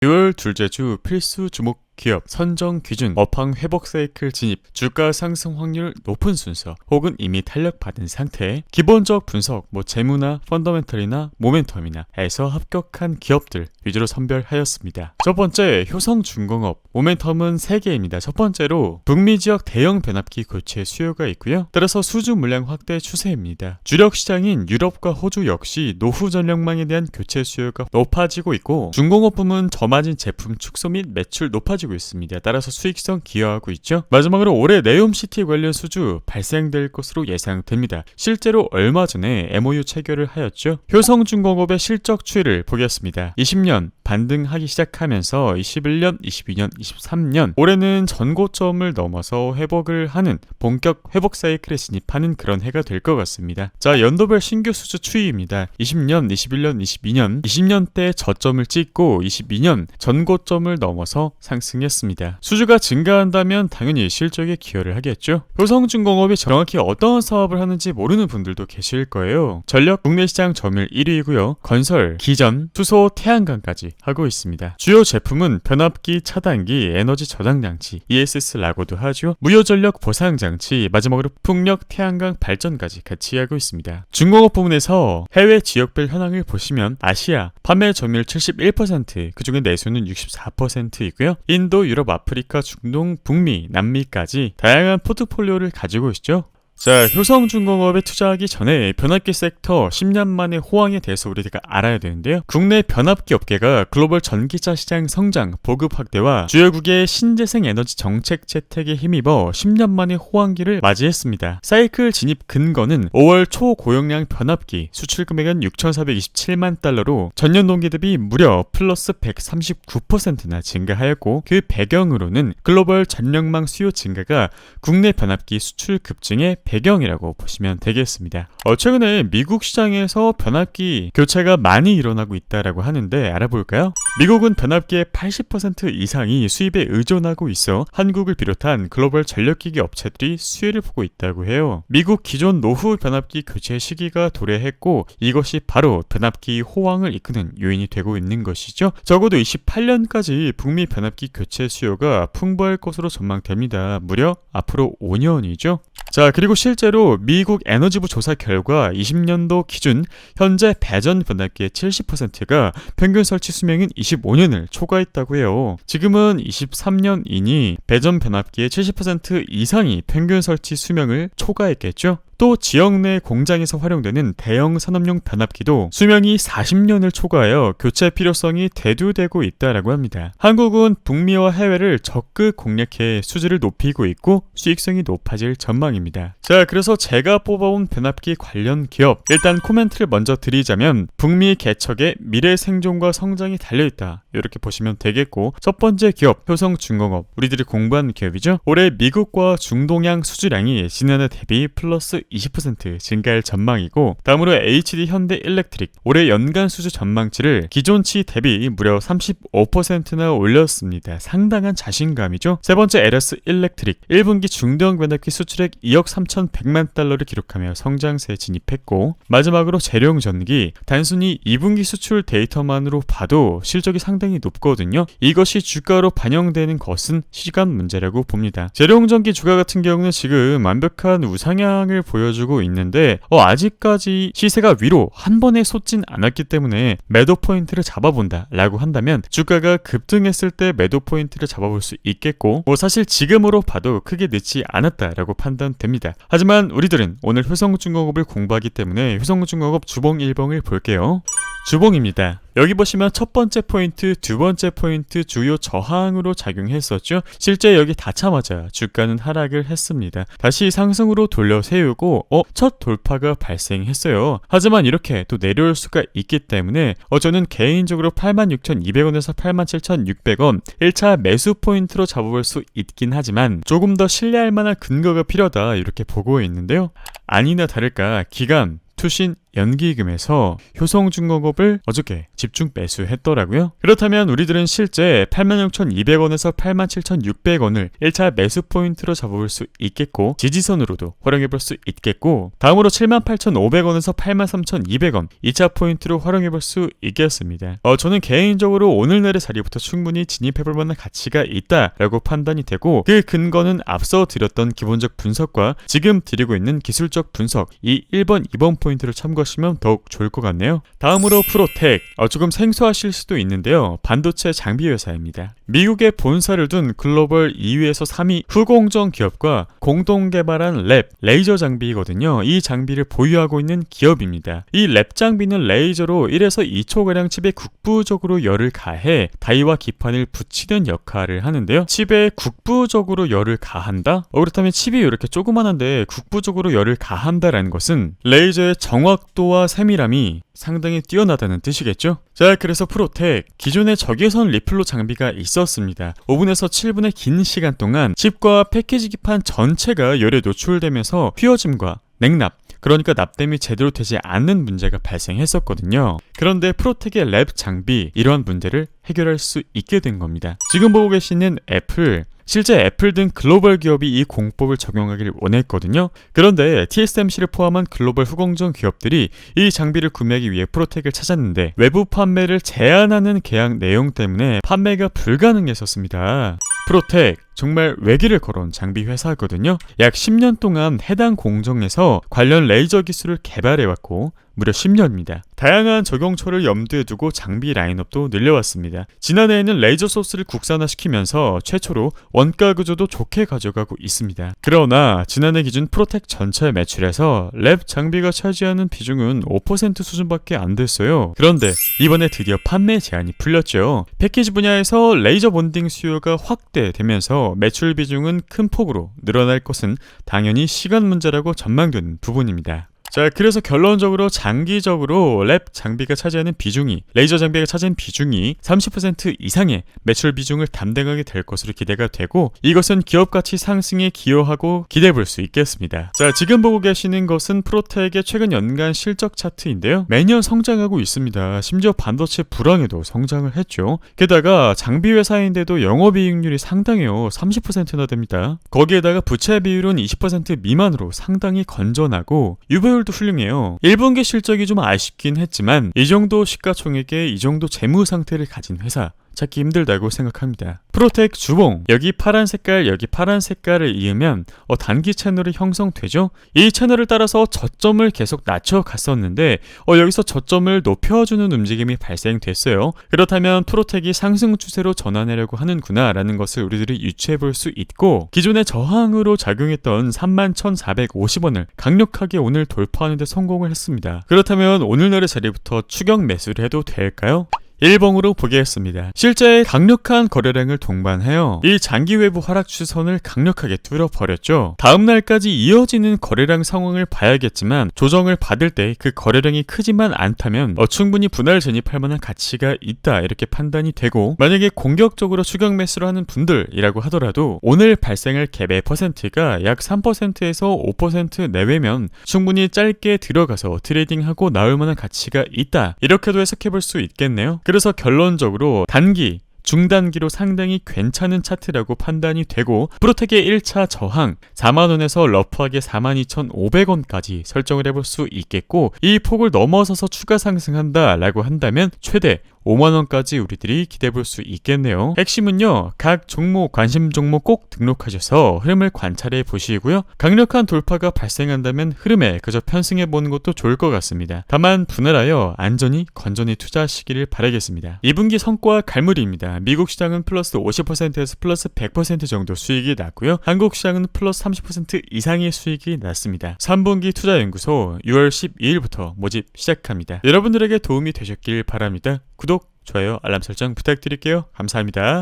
6월 둘째 주 필수 주목 기업 선정 기준, 업황 회복 사이클 진입, 주가 상승 확률 높은 순서, 혹은 이미 탄력받은 상태, 기본적 분석, 재무나 펀더멘털이나 모멘텀이나 에서 합격한 기업들 위주로 선별하였습니다. 첫 번째, 효성중공업. 모멘텀은 3개입니다. 첫 번째로 북미 지역 대형 변압기 교체 수요가 있고요. 따라서 수주 물량 확대 추세입니다. 주력 시장인 유럽과 호주 역시 노후 전력망에 대한 교체 수요가 높아지고 있고, 중공업 부문 저마진 제품 축소 및 매출 높아지고 있습니다. 따라서 수익성 기여하고 있죠. 마지막으로 올해 네옴시티 관련 수주 발생될 것으로 예상됩니다. 실제로 얼마 전에 MOU 체결을 하였죠. 효성중공업의 실적 추이를 보겠습니다. 20년 반등하기 시작하면서 21년, 22년, 23년 올해는 전고점을 넘어서 회복을 하는 본격 회복 사이클에 진입하는 그런 해가 될 것 같습니다. 자, 연도별 신규 수주 추이입니다. 20년, 21년, 22년 20년 때 저점을 찍고 22년 전고점을 넘어서 상승했습니다. 수주가 증가한다면 당연히 실적에 기여를 하겠죠. 효성중공업이 정확히 어떤 사업을 하는지 모르는 분들도 계실 거예요. 전력 국내 시장 점유율 1위이고요. 건설, 기전, 수소, 태양광까지 하고 있습니다. 주요 제품은 변압기, 차단기, 에너지 저장 장치, ESS라고도 하죠. 무효전력 보상 장치, 마지막으로 풍력, 태양광 발전까지 같이 하고 있습니다. 중공업 부문에서 해외 지역별 현황을 보시면 아시아 판매 점유율 71%, 그중에 내수는 64%이고요. 인도, 유럽, 아프리카, 중동, 북미, 남미까지 다양한 포트폴리오를 가지고 있죠. 자, 효성중공업에 투자하기 전에 변압기 섹터 10년 만의 호황에 대해서 우리가 알아야 되는데요. 국내 변압기 업계가 글로벌 전기차 시장 성장, 보급 확대와 주요국의 신재생 에너지 정책 채택에 힘입어 10년 만의 호황기를 맞이했습니다. 사이클 진입 근거는 5월 초고용량 변압기 수출 금액은 6,427만 달러로 전년 동기 대비 무려 플러스 139%나 증가하였고, 그 배경으로는 글로벌 전력망 수요 증가가 국내 변압기 수출 급증에 배경이라고 보시면 되겠습니다. 최근에 미국 시장에서 변압기 교체가 많이 일어나고 있다라고 하는데 알아볼까요? 미국은 변압기의 80% 이상이 수입에 의존하고 있어 한국을 비롯한 글로벌 전력기기 업체들이 수혜를 보고 있다고 해요. 미국 기존 노후 변압기 교체 시기가 도래했고, 이것이 바로 변압기 호황을 이끄는 요인이 되고 있는 것이죠. 적어도 28년까지 북미 변압기 교체 수요가 풍부할 것으로 전망됩니다. 무려 앞으로 5년이죠. 자, 그리고 실제로 미국 에너지부 조사 결과 20년도 기준 현재 배전 변압기의 70%가 평균 설치 수명인 25년을 초과했다고 해요. 지금은 23년이니 배전 변압기의 70% 이상이 평균 설치 수명을 초과했겠죠. 또 지역 내 공장에서 활용되는 대형 산업용 변압기도 수명이 40년을 초과하여 교체 필요성이 대두되고 있다라고 합니다. 한국은 북미와 해외를 적극 공략해 수주를 높이고 있고 수익성이 높아질 전망입니다. 자, 그래서 제가 뽑아온 변압기 관련 기업, 일단 코멘트를 먼저 드리자면 북미 개척의 미래 생존과 성장이 달려있다, 이렇게 보시면 되겠고, 첫 번째 기업 효성중공업, 우리들이 공부한 기업이죠. 올해 미국과 중동양 수주량이 지난해 대비 플러스 20% 증가할 전망이고, 다음으로 HD 현대일렉트릭 올해 연간 수주 전망치를 기존치 대비 무려 35%나 올렸습니다. 상당한 자신감이죠. 세 번째 LS 일렉트릭 1분기 중대형 변압기 수출액 2억 3,100만 달러를 기록하며 성장세에 진입했고, 마지막으로 재룡전기, 단순히 2분기 수출 데이터만으로 봐도 실적이 상당히 높거든요. 이것이 주가로 반영되는 것은 시간 문제라고 봅니다. 재룡전기 주가 같은 경우는 지금 완벽한 우상향을 보여주고 있는데 아직까지 시세가 위로 한 번에 솟진 않았기 때문에 매도 포인트를 잡아본다 라고 한다면 주가가 급등했을 때 매도 포인트를 잡아볼 수 있겠고, 사실 지금으로 봐도 크게 늦지 않았다라고 판단됩니다. 하지만 우리들은 오늘 효성중공업을 공부하기 때문에 효성중공업 주봉 1봉을 볼게요. 주봉입니다. 여기 보시면 첫 번째 포인트, 두 번째 포인트 주요 저항으로 작용했었죠. 실제 여기 닿자마자 주가는 하락을 했습니다. 다시 상승으로 돌려 세우고 첫 돌파가 발생했어요. 하지만 이렇게 또 내려올 수가 있기 때문에 저는 개인적으로 86,200원에서 87,600원 1차 매수 포인트로 잡아볼 수 있긴 하지만 조금 더 신뢰할 만한 근거가 필요하다, 이렇게 보고 있는데요. 아니나 다를까 기간, 투신, 연기금에서 효성중공업을 어저께 집중 매수했더라고요. 그렇다면 우리들은 실제 86,200원에서 87,600원을 1차 매수 포인트로 잡아볼 수 있겠고, 지지선으로도 활용해볼 수 있겠고, 다음으로 78,500원에서 83,200원 2차 포인트로 활용해볼 수 있겠습니다. 저는 개인적으로 오늘날의 자리부터 충분히 진입해볼 만한 가치가 있다라고 판단이 되고, 그 근거는 앞서 드렸던 기본적 분석과 지금 드리고 있는 기술적 분석, 이 1번, 2번 포인트를 참고하시면 더욱 좋을 것 같네요. 다음으로 프로텍, 조금 생소하실 수도 있는데요. 반도체 장비 회사입니다. 미국의 본사를 둔 글로벌 2위에서 3위 후공정 기업과 공동 개발한 레이저 장비이거든요. 이 장비를 보유하고 있는 기업입니다. 이 랩 장비는 레이저로 1에서 2초가량 칩에 국부적으로 열을 가해 다이와 기판을 붙이는 역할을 하는데요. 칩에 국부적으로 열을 가한다? 그렇다면 칩이 이렇게 조그만한데 국부적으로 열을 가한다라는 것은 레이저의 정확도와 세밀함이 상당히 뛰어나다는 뜻이겠죠? 자, 그래서 프로텍, 기존에 적외선 리플로 장비가 있었습니다. 5분에서 7분의 긴 시간 동안 칩과 패키지 기판 전체가 열에 노출되면서 휘어짐과 냉납, 그러니까 납땜이 제대로 되지 않는 문제가 발생했었거든요. 그런데 프로텍의 랩 장비, 이러한 문제를 해결할 수 있게 된 겁니다. 지금 보고 계시는 애플, 실제 애플 등 글로벌 기업이 이 공법을 적용하기를 원했거든요. 그런데 TSMC를 포함한 글로벌 후공정 기업들이 이 장비를 구매하기 위해 프로텍을 찾았는데 외부 판매를 제한하는 계약 내용 때문에 판매가 불가능했었습니다. 프로텍, 정말 외길을 걸어온 장비 회사거든요. 약 10년 동안 해당 공정에서 관련 레이저 기술을 개발해왔고 무려 10년입니다. 다양한 적용처를 염두에 두고 장비 라인업도 늘려왔습니다. 지난해에는 레이저 소스를 국산화시키면서 최초로 원가 구조도 좋게 가져가고 있습니다. 그러나 지난해 기준 프로텍 전체 매출에서 랩 장비가 차지하는 비중은 5% 수준밖에 안 됐어요. 그런데 이번에 드디어 판매 제한이 풀렸죠. 패키지 분야에서 레이저 본딩 수요가 확대되면서 매출 비중은 큰 폭으로 늘어날 것은 당연히 시간 문제라고 전망되는 부분입니다. 자, 그래서 결론적으로 장기적으로 랩 장비가 차지하는 비중이, 레이저 장비가 차지하는 비중이 30% 이상의 매출 비중을 담당하게 될 것으로 기대가 되고, 이것은 기업 가치 상승에 기여하고 기대해 볼 수 있겠습니다. 자, 지금 보고 계시는 것은 프로텍의 최근 연간 실적 차트인데요. 매년 성장하고 있습니다. 심지어 반도체 불황에도 성장을 했죠. 게다가 장비 회사인데도 영업이익률이 상당해요. 30%나 됩니다. 거기에다가 부채 비율은 20% 미만으로 상당히 건전하고 유보율 도 훌륭해요. 1분기 실적이 좀 아쉽긴 했지만 이 정도 시가총액에 이 정도 재무 상태를 가진 회사 찾기 힘들다고 생각합니다. 프로텍 주봉, 여기 파란 색깔, 여기 파란 색깔을 이으면 단기 채널이 형성되죠. 이 채널을 따라서 저점을 계속 낮춰갔었는데 여기서 저점을 높여주는 움직임이 발생됐어요. 그렇다면 프로텍이 상승 추세로 전환하려고 하는구나 라는 것을 우리들이 유추해 볼 수 있고, 기존의 저항으로 작용했던 31,450원을 강력하게 오늘 돌파하는 데 성공을 했습니다. 그렇다면 오늘날의 자리부터 추격 매수를 해도 될까요? 1봉으로 보겠습니다. 실제 강력한 거래량을 동반해요. 이 장기 외부 하락 추세선을 강력하게 뚫어버렸죠. 다음날까지 이어지는 거래량 상황을 봐야겠지만 조정을 받을 때 그 거래량이 크지만 않다면 충분히 분할 진입할 만한 가치가 있다, 이렇게 판단이 되고, 만약에 공격적으로 추격 매수를 하는 분들이라고 하더라도 오늘 발생할 갭의 퍼센트가 약 3%에서 5% 내외면 충분히 짧게 들어가서 트레이딩하고 나올 만한 가치가 있다, 이렇게도 해석해볼 수 있겠네요. 그래서 결론적으로 단기, 중단기로 상당히 괜찮은 차트라고 판단이 되고, 프로텍의 1차 저항 4만원에서 러프하게 42,500원까지 설정을 해볼 수 있겠고, 이 폭을 넘어서서 추가 상승한다 라고 한다면 최대 5만원까지 우리들이 기대해볼 수 있겠네요. 핵심은요, 각 종목, 관심 종목 꼭 등록하셔서 흐름을 관찰해 보시고요. 강력한 돌파가 발생한다면 흐름에 그저 편승해보는 것도 좋을 것 같습니다. 다만 분할하여 안전히 건전히 투자하시기를 바라겠습니다. 2분기 성과 갈무리입니다. 미국 시장은 플러스 50%에서 플러스 100% 정도 수익이 났고요. 한국 시장은 플러스 30% 이상의 수익이 났습니다. 3분기 투자연구소 6월 12일부터 모집 시작합니다. 여러분들에게 도움이 되셨길 바랍니다. 구독, 좋아요, 알람 설정 부탁드릴게요. 감사합니다.